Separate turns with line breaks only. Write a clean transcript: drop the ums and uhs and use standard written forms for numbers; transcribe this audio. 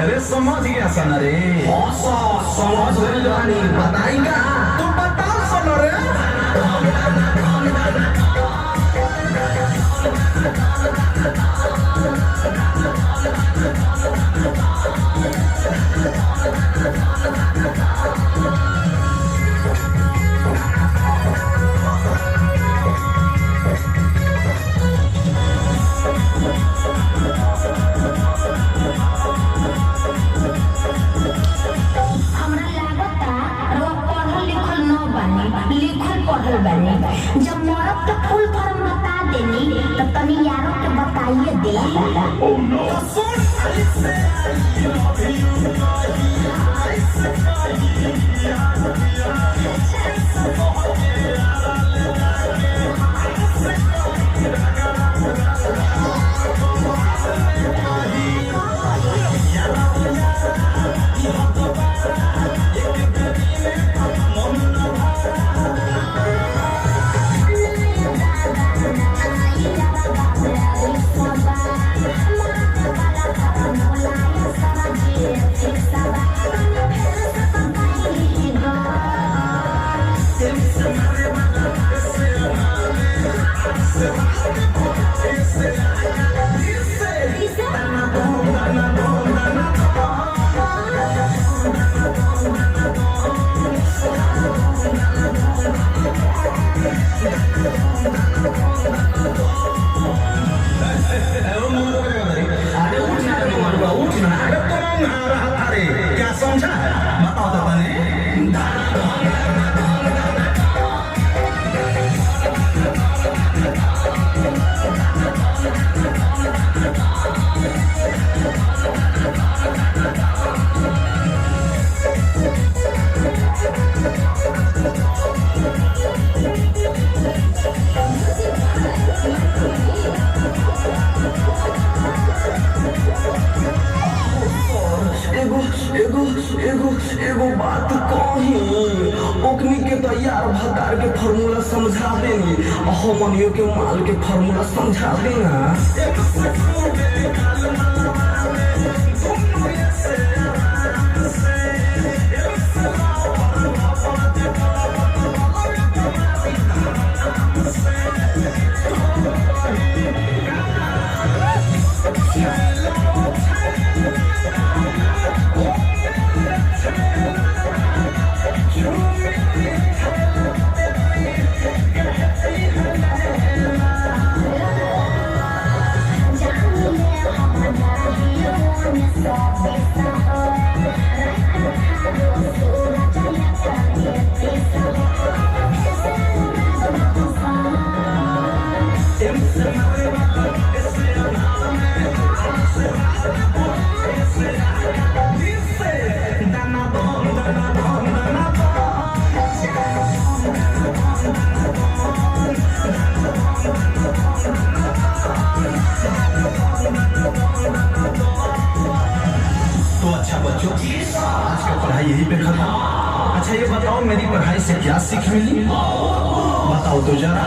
अरे समझ गया सन रे समझ जानी बताएगा तो बताओ सन रे
जब मरद के फुल फॉर्म बता देनी तो तनी यारों के बताइए दे। Oh no. क्या समझा बताओ तो एगो बात कही ओकनी के तैयार भतार के फॉर्मूला समझा देनी हमनियो के माल के फॉर्मूला समझा देना। आज का पढ़ाई यही पे खत्म। अच्छा ये बताओ मेरी पढ़ाई से क्या सीख मिली बताओ तो जरा।